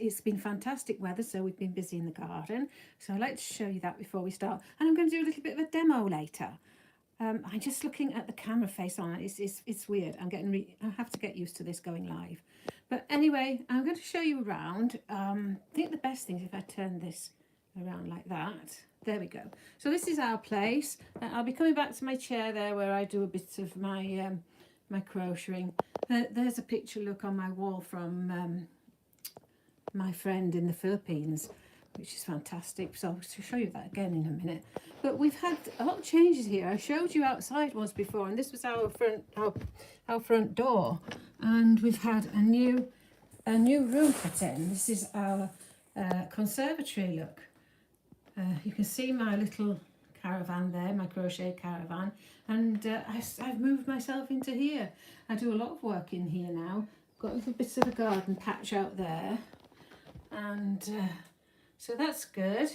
it's been fantastic weather, so we've been busy in the garden. So I'd like to show you that before we start. And I'm going to do a little bit of a demo later. I'm just looking at the camera face on it. It's weird. I have to get used to this going live. But anyway, I'm going to show you around. I think the best thing is if I turn this around like that. There we go. So this is our place. I'll be coming back to my chair there where I do a bit of my my crocheting. There's a picture, look, on my wall from my friend in the Philippines, which is fantastic. So I'll show you that again in a minute. But we've had a lot of changes here. I showed you outside once before, and this was our front door, and we've had a new room put in. This is our conservatory, look. You can see my little caravan there, my crochet caravan, and I've moved myself into here. I do a lot of work in here now. Got a little bit of a garden patch out there, and so that's good.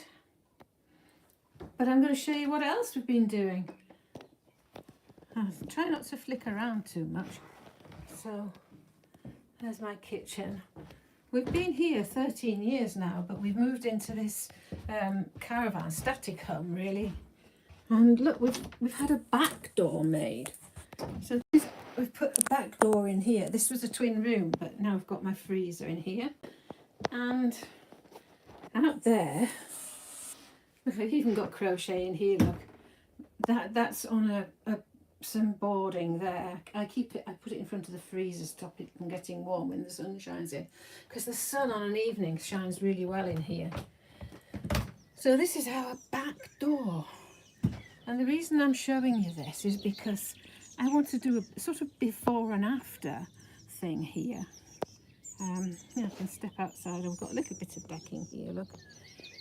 But I'm going to show you what else we've been doing. I'll try not to flick around too much. So there's my kitchen. We've been here 13 years now, but we've moved into this caravan, static home really. And look, we've had a back door made. So we've put a back door in here. This was a twin room, but now I've got my freezer in here. And out there, look, I've even got crochet in here, look. That's on some boarding there. I put it in front of the freezer to stop it from getting warm when the sun shines in, because the sun on an evening shines really well in here. So this is our back door, and the reason I'm showing you this is because I want to do a sort of before and after thing here. Yeah, I can step outside. I've got a little bit of decking here, look,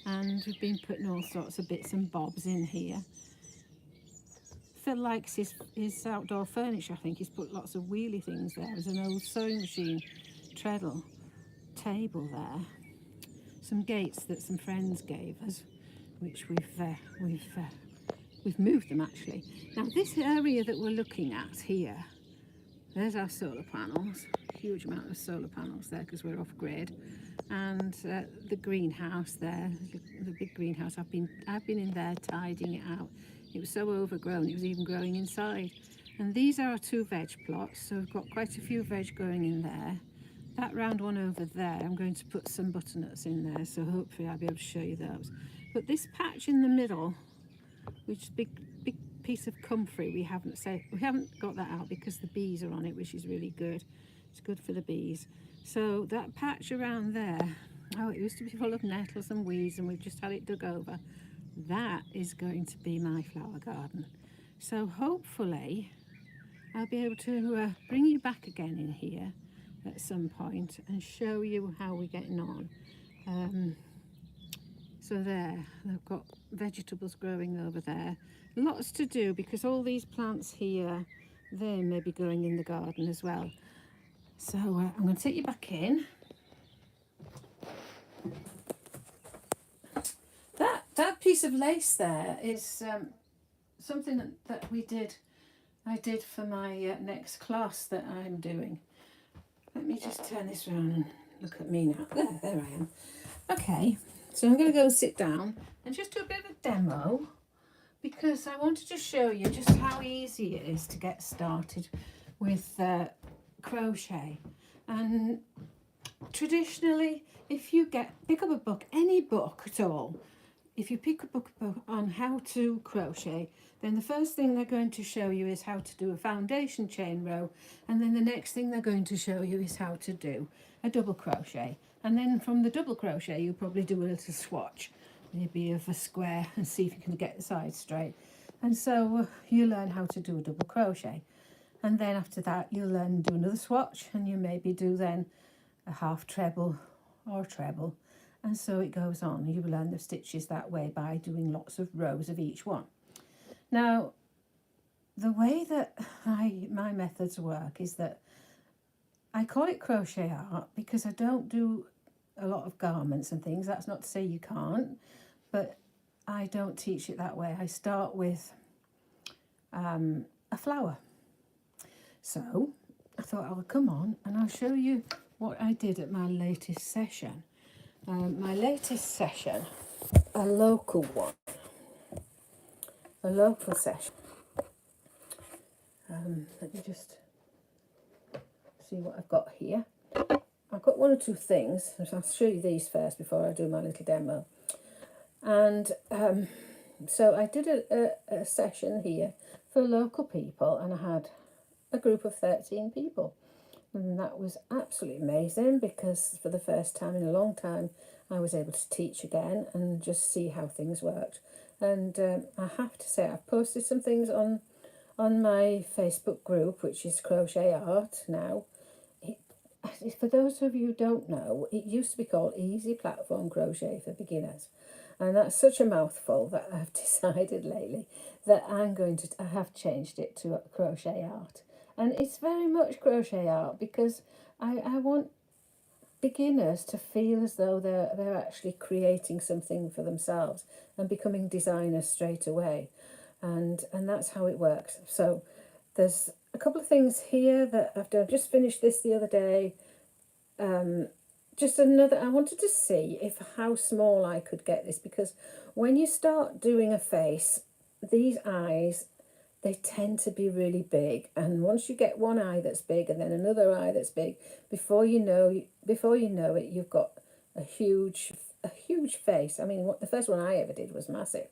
and we've been putting all sorts of bits and bobs in here. Phil likes his outdoor furniture. I think he's put lots of wheelie things there. There's an old sewing machine treadle table there. Some gates that some friends gave us, which we've moved them actually. Now this area that we're looking at here, there's our solar panels. Huge amount of solar panels there because we're off grid, and the greenhouse there, the big greenhouse. I've been in there tidying it out. It was so overgrown, it was even growing inside. And these are our 2 veg plots, so we've got quite a few veg growing in there. That round one over there, I'm going to put some butternuts in there, so hopefully I'll be able to show you those. But this patch in the middle, which is big piece of comfrey, we haven't got that out because the bees are on it, which is really good. It's good for the bees. So that patch around there, oh, it used to be full of nettles and weeds, and we've just had it dug over. That is going to be my flower garden. So hopefully I'll be able to bring you back again in here at some point and show you how we're getting on. So there, I've got vegetables growing over there. Lots to do because all these plants here, they may be going in the garden as well. So I'm going to take you back in. That piece of lace there is something that I did for my next class that I'm doing. Let me just turn this around and look at me now. There I am. Okay, so I'm going to go and sit down and just do a bit of a demo, because I wanted to show you just how easy it is to get started with crochet. And traditionally, if you pick up a book, any book at all, if you pick a book on how to crochet, then the first thing they're going to show you is how to do a foundation chain row, and then the next thing they're going to show you is how to do a double crochet. And then from the double crochet you'll probably do a little swatch, maybe of a square, and see if you can get the sides straight. And so you learn how to do a double crochet, and then after that you'll learn to do another swatch, and you maybe do then a half treble or treble. And so it goes on. You learn the stitches that way by doing lots of rows of each one. Now, the way that my methods work is that I call it crochet art because I don't do a lot of garments and things. That's not to say you can't, but I don't teach it that way. I start with a flower. So I thought, oh, come on, and I'll show you what I did at my latest session. My latest session, a local one, a local session. Let me just see what I've got here. I've got one or two things. I'll show you these first before I do my little demo. And so I did a session here for local people, and I had a group of 13 people. And that was absolutely amazing because for the first time in a long time, I was able to teach again and just see how things worked. And I have to say, I've posted some things on my Facebook group, which is Crochet Art now. For those of you who don't know, it used to be called Easy Platform Crochet for Beginners. And that's such a mouthful that I've decided lately that I have changed it to Crochet Art. And it's very much crochet art because I want beginners to feel as though they're actually creating something for themselves and becoming designers straight away. And that's how it works. So there's a couple of things here that I've done. Just finished this the other day. Just another, I wanted to see how small I could get this, because when you start doing a face, these eyes, they tend to be really big, and once you get one eye that's big and then another eye that's big, before you know it, you've got a huge face. I mean, the first one I ever did was massive,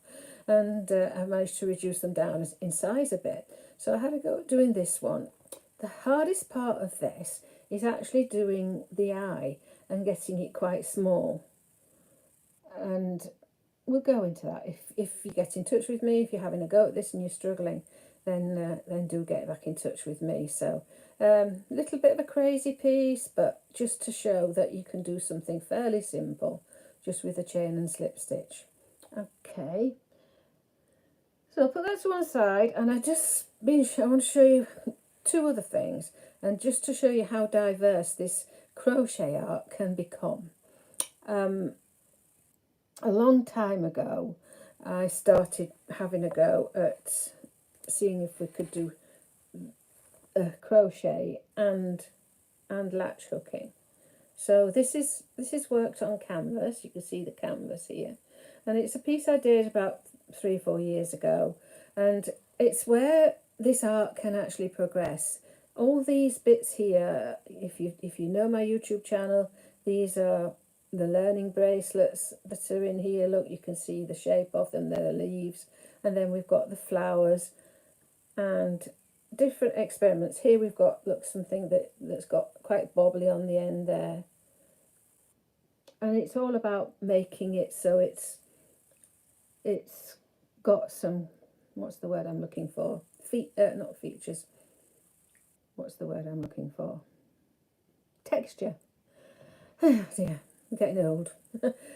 and I managed to reduce them down in size a bit. So I had to go at doing this one. The hardest part of this is actually doing the eye and getting it quite small, and we'll go into that. If you get in touch with me, if you're having a go at this and you're struggling, then do get back in touch with me. So a little bit of a crazy piece, but just to show that you can do something fairly simple just with a chain and slip stitch. Okay, so I'll put that to one side, and I want to show you two other things, and just to show you how diverse this crochet art can become. A long time ago, I started having a go at seeing if we could do crochet and latch hooking. So this is worked on canvas. You can see the canvas here, and it's a piece I did about 3 or 4 years ago, and it's where this art can actually progress. All these bits here, if you know my YouTube channel, these are the learning bracelets that are in here. Look, you can see the shape of them. They're the leaves, and then we've got the flowers and different experiments. Here we've got, look, something that's got quite bobbly on the end there, and it's all about making it so it's got some, what's the word I'm looking for? Not features. What's the word I'm looking for? Texture. Yeah, I'm getting old.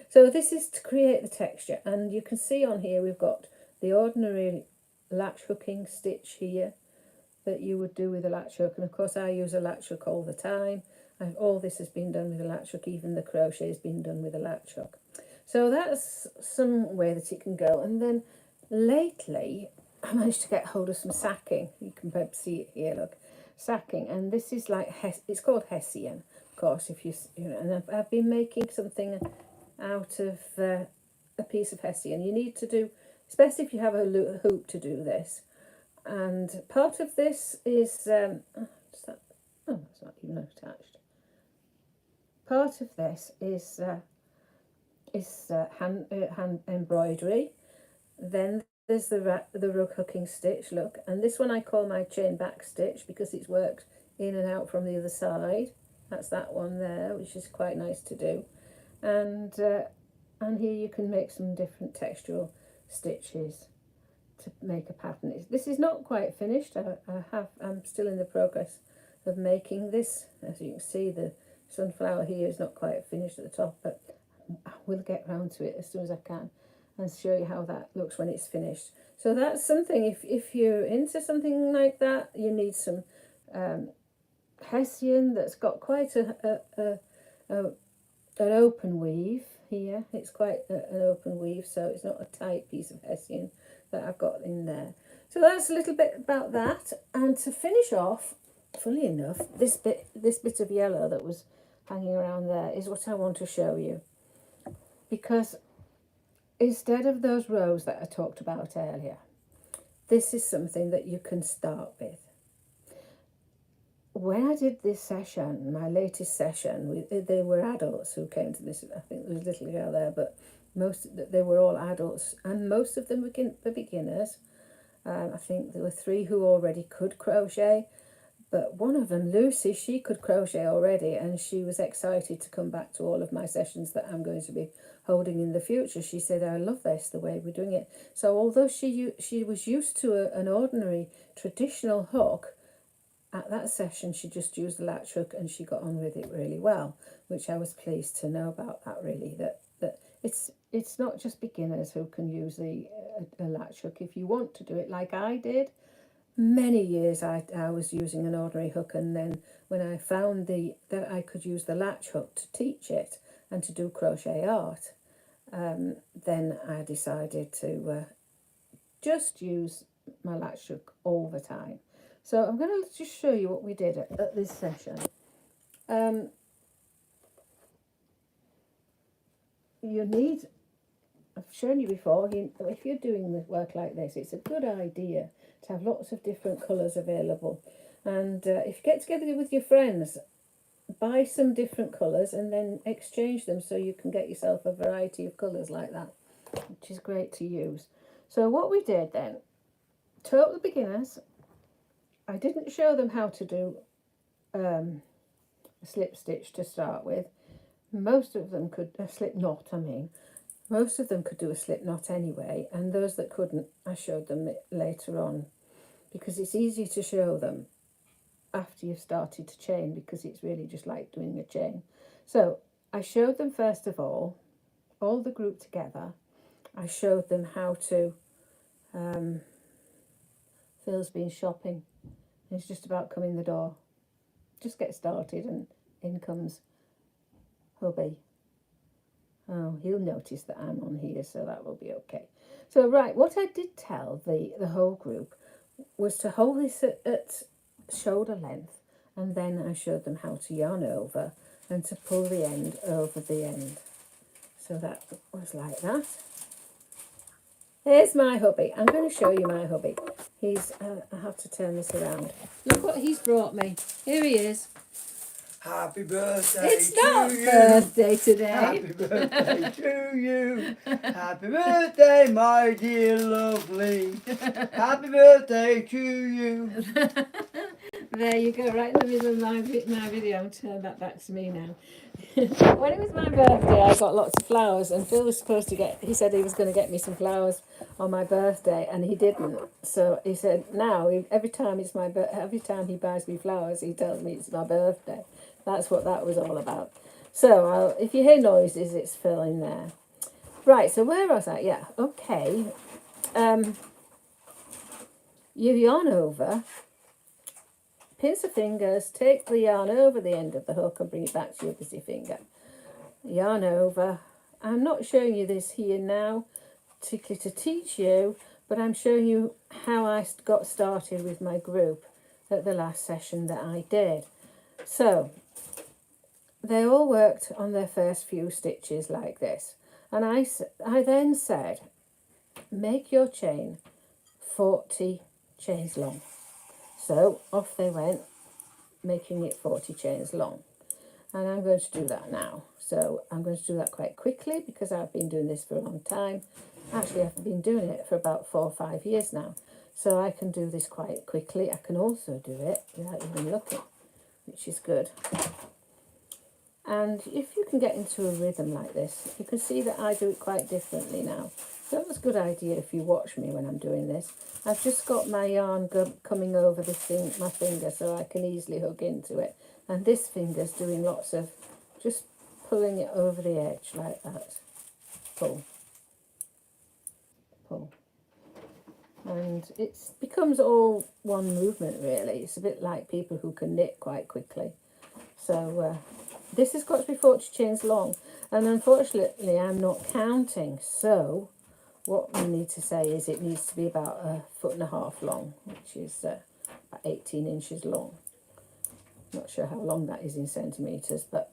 So this is to create the texture, and you can see on here we've got the ordinary latch hooking stitch here that you would do with a latch hook, and of course I use a latch hook all the time. All this has been done with a latch hook, even the crochet has been done with a latch hook. So that's some way that it can go. And then lately I managed to get hold of some sacking. You can perhaps see it here, look, sacking, and this is like it's called Hessian, of course. If you know, and I've been making something out of a piece of Hessian. You need to do, especially if you have a hoop, to do this. And part of this is it's not even attached. Part of this is hand embroidery. Then there's the rug hooking stitch, look, and this one I call my chain back stitch because it's worked in and out from the other side. That's that one there, which is quite nice to do. And here you can make some different textural stitches to make a pattern. This is not quite finished. I'm still in the progress of making this. As you can see, the sunflower here is not quite finished at the top, but I will get round to it as soon as I can and show you how that looks when it's finished. So that's something, if you're into something like that, you need some Hessian that's got quite an open weave here. It's quite an open weave, so it's not a tight piece of Hessian that I've got in there. So that's a little bit about that. And to finish off, funnily enough, this bit of yellow that was hanging around there is what I want to show you. because instead of those rows that I talked about earlier, this is something that you can start with. When I did this session, my latest session, they were adults who came to this. I think there was a little girl there, but they were all adults, and most of them were beginners. I think there were 3 who already could crochet, but one of them, Lucy, she could crochet already, and she was excited to come back to all of my sessions that I'm going to be holding in the future. She said, I love this, the way we're doing it. So although she was used to an ordinary traditional hook, at that session she just used the latch hook and she got on with it really well, which I was pleased to know about that, really, that it's not just beginners who can use the latch hook. If you want to do it like I did, many years I was using an ordinary hook, and then when I found that I could use the latch hook to teach it and to do crochet art, then I decided to just use my latch hook all the time. So I'm going to just show you what we did at this session. You need, I've shown you before, if you're doing the work like this, it's a good idea to have lots of different colours available. And if you get together with your friends, buy some different colours and then exchange them so you can get yourself a variety of colours like that, which is great to use. So what we did then, total beginners, I didn't show them how to do a slip stitch to start with. Most of them could, a slip knot I mean, most of them could do a slip knot anyway, and those that couldn't, I showed them later on, because it's easier to show them after you've started to chain, because it's really just like doing a chain. So I showed them first of all the group together. I showed them how to, Phil's been shopping, he's just about come in the door. Just get started, and in comes hubby. Oh, he'll notice that I'm on here, so that will be okay. So right, what I did tell the whole group was to hold this at shoulder length, and then I showed them how to yarn over and to pull the end over the end. So that was like that. Here's my hubby. I'm going to show you my hubby. He's, I have to turn this around. Look what he's brought me. Here he is. Happy birthday It's to not you. birthday today. Happy birthday to you. Happy birthday, my dear lovely. Happy birthday to you. There you go, right in the middle of my video. Turn that back to me now. When it was my birthday, I got lots of flowers, and Phil was supposed to he said he was going to get me some flowers on my birthday, and he didn't. So he said now, every time he buys me flowers, he tells me it's my birthday. That's what that was all about. So if you hear noises, it's Phil in there. Right, so where was I? Yeah, okay. You yarn over, pinch the fingers, take the yarn over the end of the hook and bring it back to your busy finger. Yarn over. I'm not showing you this here now, particularly to teach you, but I'm showing you how I got started with my group at the last session that I did. So they all worked on their first few stitches like this. And I then said, make your chain 40 chains long. So off they went, making it 40 chains long. And I'm going to do that now. So I'm going to do that quite quickly because I've been doing this for a long time. Actually, I've been doing it for about 4 or 5 years now. So I can do this quite quickly. I can also do it without even looking, which is good. And if you can get into a rhythm like this, you can see that I do it quite differently now. So that's a good idea if you watch me when I'm doing this. I've just got my yarn coming over my finger so I can easily hook into it. And this finger's doing lots of just pulling it over the edge like that. Pull. Pull. And it becomes all one movement really. It's a bit like people who can knit quite quickly. So this has got to be 40 chains long. And unfortunately I'm not counting. So what we need to say is it needs to be about 1.5 foot long, which is about 18 inches long. Not sure how long that is in centimetres, but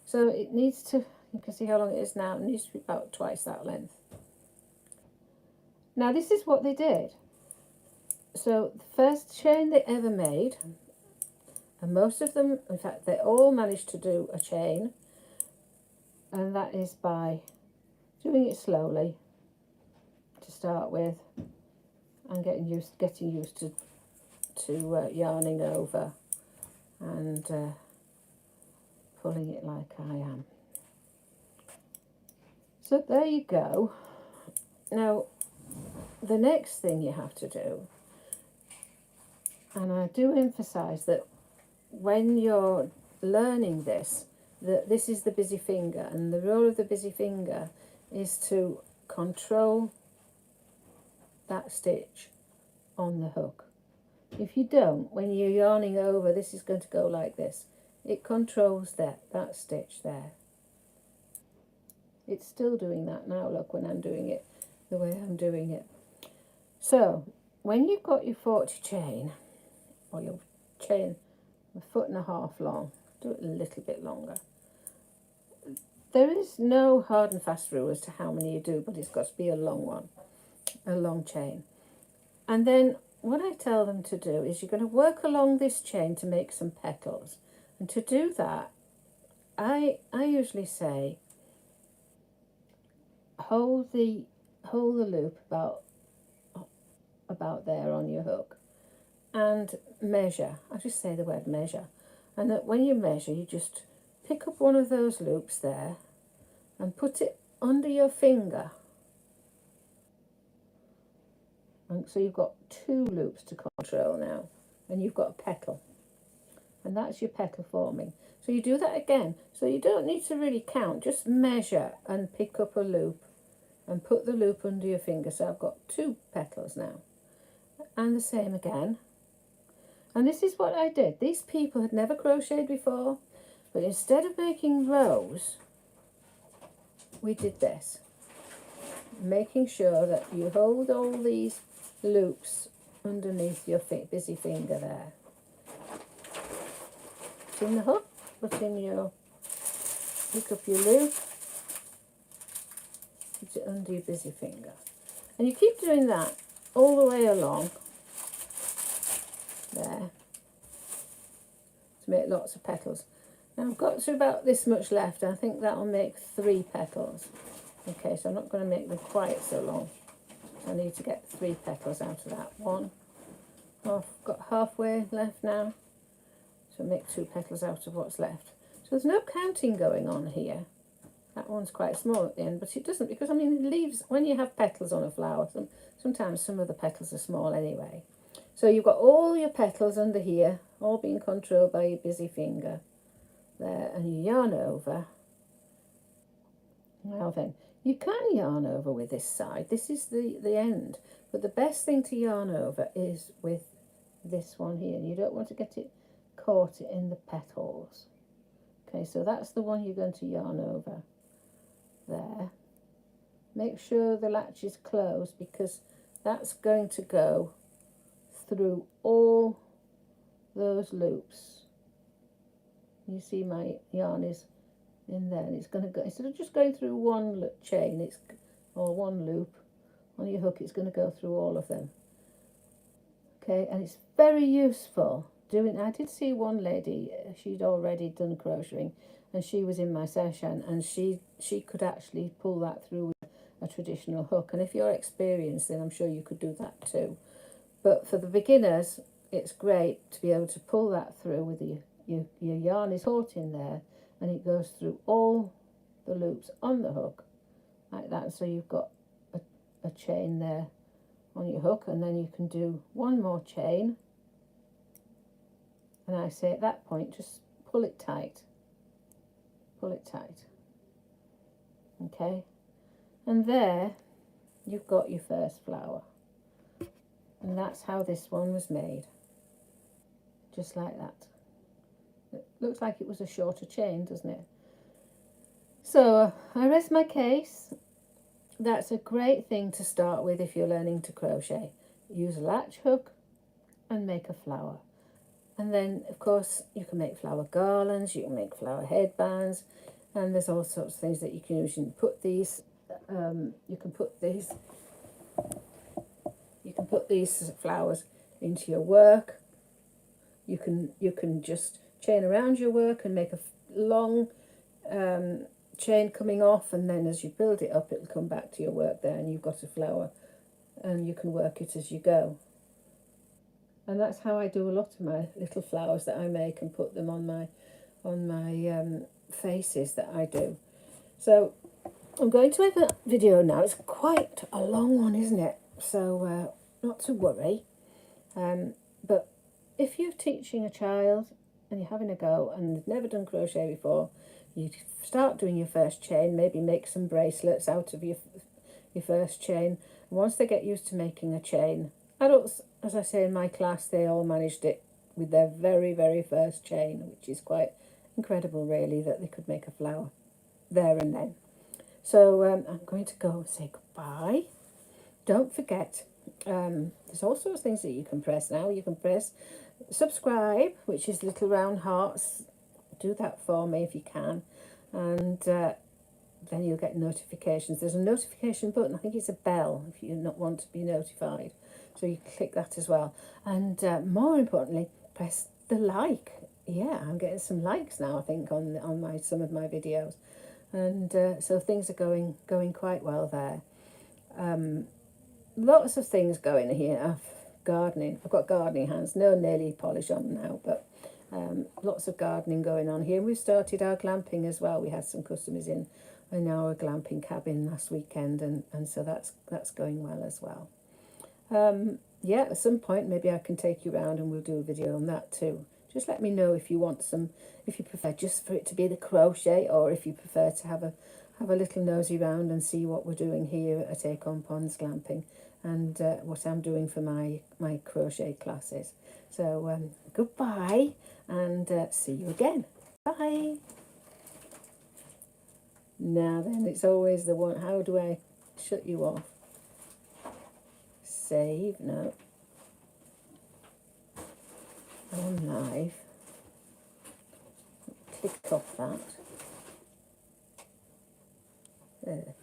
so it needs to, You can see how long it is now. It needs to be about twice that length. Now this is what they did. So the first chain they ever made, and most of them, in fact, they all managed to do a chain, and that is by doing it slowly to start with, and getting used to yarning over and pulling it like I am. So there you go. Now the next thing you have to do, and I do emphasize that when you're learning this, that this is the busy finger, and the role of the busy finger is to control that stitch on the hook. If you don't, when you're yarning over, this is going to go like this. It controls that stitch there. It's still doing that now, look, when I'm doing it the way I'm doing it. So when you've got your 40 chain, or your chain a 1.5 foot long, do it a little bit longer. There is no hard and fast rule as to how many you do, but it's got to be a long one, a long chain. And then what I tell them to do is you're going to work along this chain to make some petals. And to do that, I usually say hold the loop about there on your hook and measure. I just say the word measure. And that when you measure, you just pick up one of those loops there and put it under your finger. And so you've got 2 loops to control now, and you've got a petal, and that's your petal forming. So you do that again. So you don't need to really count, just measure and pick up a loop and put the loop under your finger. So I've got 2 petals now, and the same again. And this is what I did. These people had never crocheted before, but instead of making rows, we did this, making sure that you hold all these loops underneath your busy finger there. Put in the hook, pick up your loop, put it under your busy finger. And you keep doing that all the way along there to make lots of petals. Now I've got to about this much left, and I think that'll make 3 petals. Okay, so I'm not going to make them quite so long. I need to get 3 petals out of that. Got halfway left now. So make 2 petals out of what's left. So there's no counting going on here. That one's quite small at the end, but it doesn't, because I mean leaves, when you have petals on a flower, sometimes some of the petals are small anyway. So you've got all your petals under here, all being controlled by your busy finger there, and you yarn over. Now then, you can yarn over with this side. This is the end, but the best thing to yarn over is with this one here. You don't want to get it caught in the petals. Okay, so that's the one you're going to yarn over there. Make sure the latch is closed, because that's going to go through all those loops. You see my yarn is in there, and it's going to go, instead of just going through one chain, or one loop on your hook, it's going to go through all of them. Okay, and it's very useful doing. I did see one lady, she'd already done crocheting, and she was in my session, and she could actually pull that through with a traditional hook. And if you're experienced, then I'm sure you could do that too. But for the beginners, it's great to be able to pull that through with your yarn is caught in there, and it goes through all the loops on the hook like that. So you've got a chain there on your hook, and then you can do one more chain, and I say at that point just pull it tight, okay, and there you've got your first flower. And that's how this one was made, just like that. It looks like it was a shorter chain, doesn't it? So I rest my case. That's a great thing to start with if you're learning to crochet. Use a latch hook and make a flower. And then, of course, you can make flower garlands, you can make flower headbands, And there's all sorts of things that you can use. You can put these, flowers into your work. You can just chain around your work and make a long chain coming off, and then as you build it up, it'll come back to your work there, and you've got a flower, and you can work it as you go. And that's how I do a lot of my little flowers that I make and put them on my faces that I do. So I'm going to make a video now. It's quite a long one, isn't it? So not to worry. But if you're teaching a child and you're having a go and they've never done crochet before, you start doing your first chain, maybe make some bracelets out of your first chain. And once they get used to making a chain, adults, as I say in my class, they all managed it with their very, very first chain, which is quite incredible, really, that they could make a flower there and then. So I'm going to go and say goodbye. Don't forget, there's all sorts of things that you can press now. You can press subscribe, which is little round hearts. Do that for me if you can, and then you'll get notifications. There's a notification button. I think it's a bell if you not want to be notified, so you click that as well. And more importantly, press the like. Yeah, I'm getting some likes now, I think, on some of my videos, and so things are going quite well there. Lots of things going here. Gardening. I've got gardening hands. No nail polish on now, but lots of gardening going on here. We've started our glamping as well. We had some customers in our glamping cabin last weekend, and so that's going well as well. Yeah, at some point maybe I can take you around and we'll do a video on that too. Just let me know if you want some, if you prefer just for it to be the crochet, or if you prefer to have a little nosy round and see what we're doing here at Acorn Ponds Glamping, and what I'm doing for my crochet classes. So goodbye, and see you again. Bye. Now then, it's always the one, how do I shut you off? Save, no. On live. Click off that. There.